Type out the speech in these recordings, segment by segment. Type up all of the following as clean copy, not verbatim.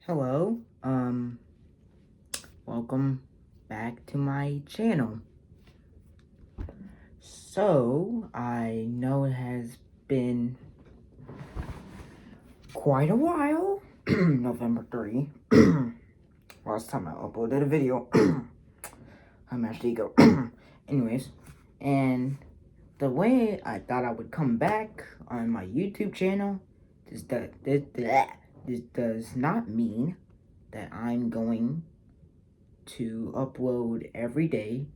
Hello, welcome back to my channel. So, I know it has been quite a while, November 3, last time I uploaded a video. I'm actually go. Anyways, and the way I thought I would come back on my YouTube channel, this does not mean that I'm going to upload every day.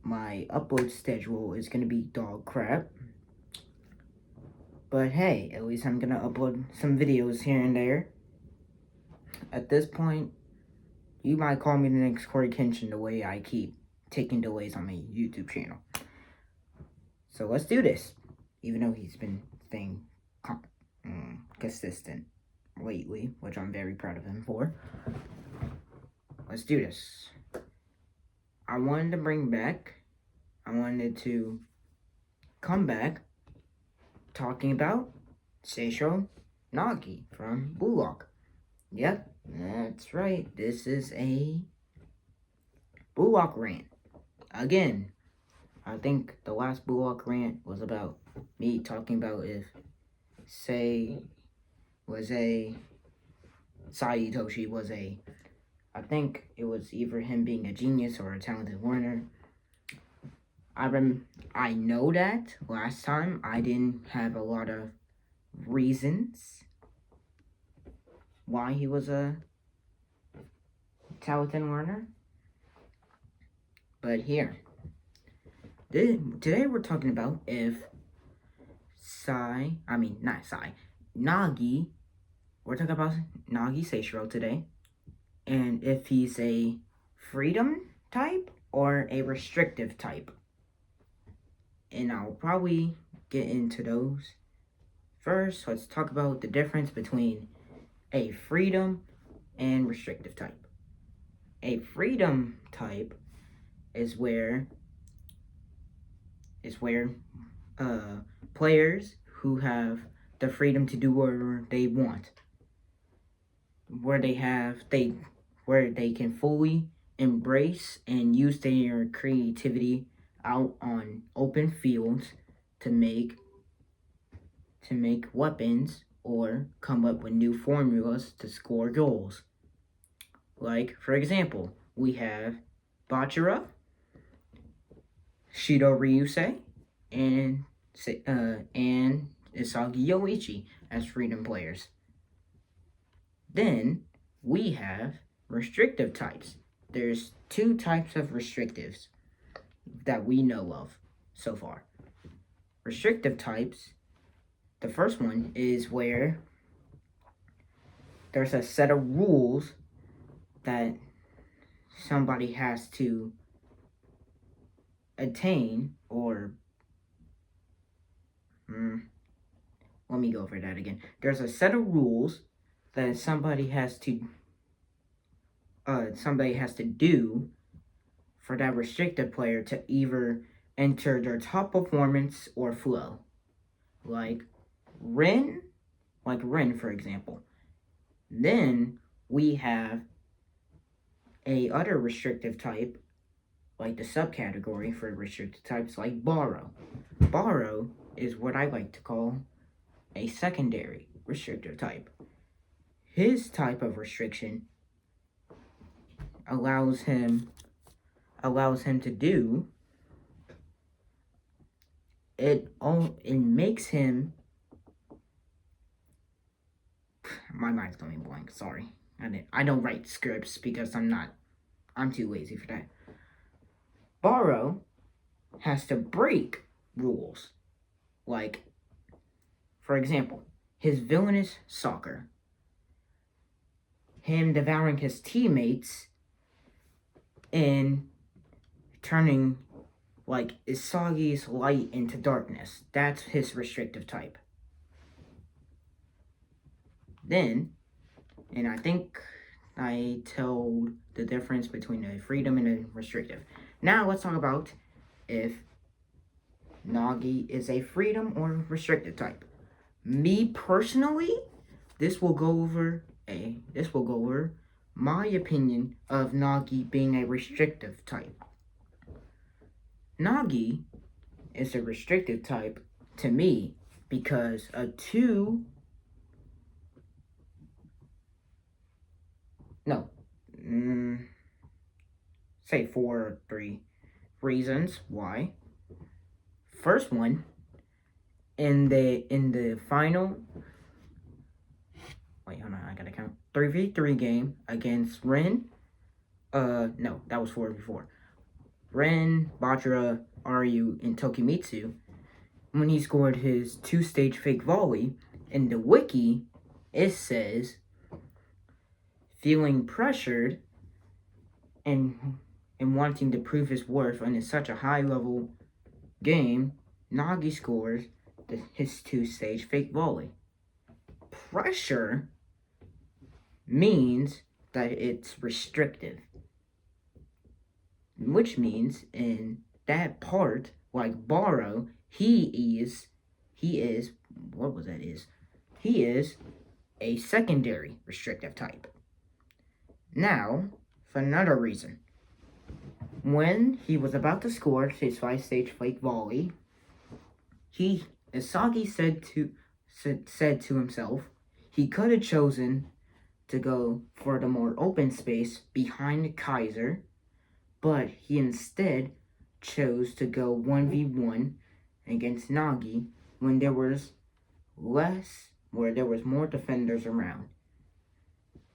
My upload schedule is going to be dog crap. But hey, at least I'm going to upload some videos here and there. At this point, you might call me the next Corey Kenshin the way I keep taking delays on my YouTube channel. So let's do this. Even though he's been staying consistent lately, which I'm very proud of him for. Let's do this. I wanted to come back talking about Seisho Nagi from Blue Lock. Yep, that's right. This is a Blue Lock rant. Again, I think the last Blue Lock rant was about me talking about if Sai Itoshi was I think it was either him being a genius or a talented learner. I know that last time I didn't have a lot of reasons why he was a talented learner. But here, today we're talking about if Nagi, we're talking about Nagi Seishiro today, and if he's a freedom type or a restrictive type. And I'll probably get into those. First, let's talk about the difference between a freedom and restrictive type. A freedom type is where players who have the freedom to do whatever they want, where they can fully embrace and use their creativity out on open fields to make weapons or come up with new formulas to score goals. Like, for example, we have Bachira, Shido Ryusei, and Isagi Yoichi as freedom players. Then we have restrictive types. There's two types of restrictives that we know of so far. Restrictive types, the first one is where there's a set of rules that somebody has to attain, or let me go over that again. There's a set of rules that somebody has to do for that restricted player to either enter their top performance or flow. Like Ren, for example. Then we have a other restrictive type, like the subcategory for restricted types, like Borrow. Borrow is what I like to call a secondary restrictive type. His type of restriction allows him to do it makes him, my mind's going blank, sorry. I don't write scripts because I'm too lazy for that. Borrow has to break rules. Like, for example, his villainous soccer. Him devouring his teammates and turning like Isagi's light into darkness. That's his restrictive type. Then, and I think I told the difference between a freedom and a restrictive. Now let's talk about if Nagi is a freedom or restrictive type. Me personally, this will go over this will go over my opinion of Nagi being a restrictive type. Nagi is a restrictive type to me because of say 4 or 3 reasons why. First one, in the final, wait, hold on, I gotta count. 3v3 game against Ren. No, that was 4v4. Ren, Bachira, Ryu, and Tokimitsu. When he scored his 2-stage fake volley, in the wiki, it says, feeling pressured and wanting to prove his worth in such a high level game, Nagi scores his 2-stage fake volley. Pressure means that it's restrictive, which means in that part, like Baro, he is a secondary restrictive type. Now, for another reason, when he was about to score his 5-stage fake volley, Isagi said to himself, he could have chosen to go for the more open space behind Kaiser, but he instead chose to go 1v1 against Nagi when there was more defenders around.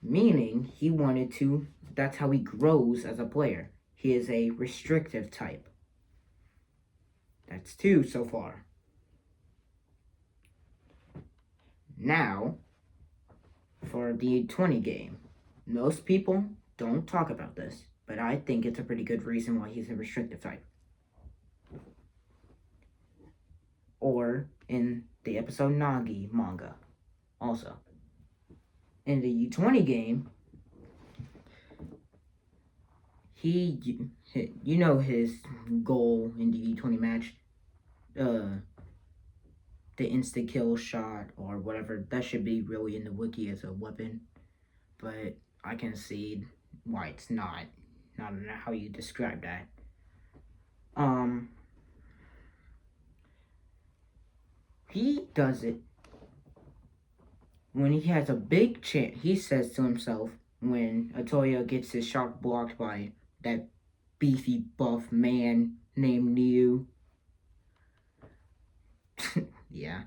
Meaning that's how he grows as a player. He is a restrictive type. That's 2 so far. Now, for the 20 game. Most people don't talk about this, but I think it's a pretty good reason why he's a restrictive type. Or in the episode Nagi manga, also. In the U20 game, his goal in the U20 match, the insta-kill shot or whatever, that should be really in the wiki as a weapon, but I can see why it's not how you describe that. He does it when he has a big chance. He says to himself, when Atoya gets his shot blocked by that beefy buff man named Niu. Yeah.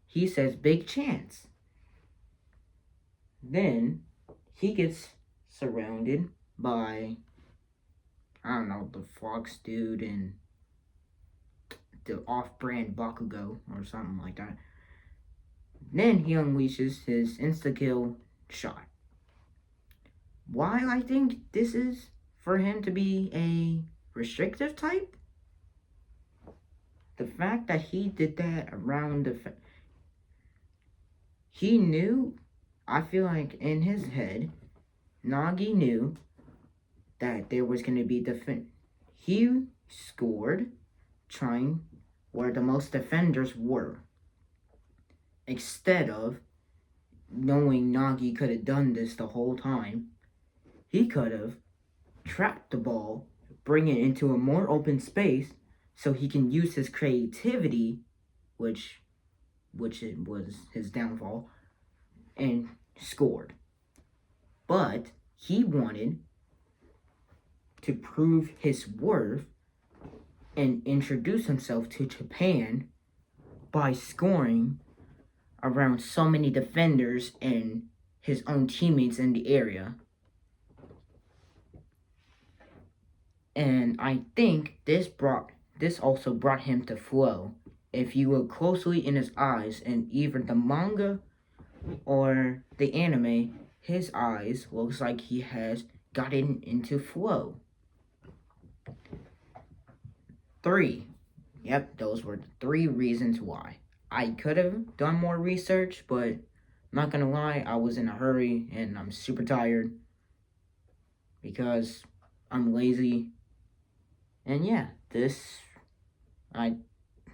He says, big chance. Then he gets surrounded by, I don't know, the Fox dude and the off-brand Bakugo or something like that. Then he unleashes his insta-kill shot. Why I think this is for him to be a restrictive type? The fact that he did that around he knew, I feel like in his head, Nagi knew that there was going to be he scored trying where the most defenders were. Instead of knowing Nagi could have done this the whole time, he could have trapped the ball, bring it into a more open space so he can use his creativity, which it was his downfall, and scored. But he wanted to prove his worth and introduce himself to Japan by scoring around so many defenders and his own teammates in the area. And I think this also brought him to flow. If you look closely in his eyes in either the manga or the anime, his eyes looks like he has gotten into flow. 3. Yep, those were the 3 reasons why. I could have done more research, but I'm not gonna lie, I was in a hurry and I'm super tired because I'm lazy. And yeah, I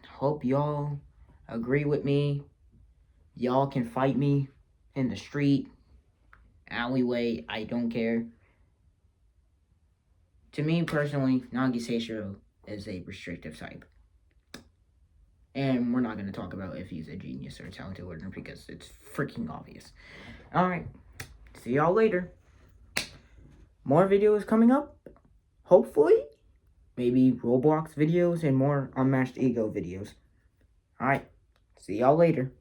hope y'all agree with me. Y'all can fight me in the street alleyway, I don't care. To me personally, Nagi Seishiro is a restrictive type. And we're not going to talk about if he's a genius or a talented learner because it's freaking obvious. Alright, see y'all later. More videos coming up, hopefully. Maybe Roblox videos and more Unmatched Ego videos. Alright, see y'all later.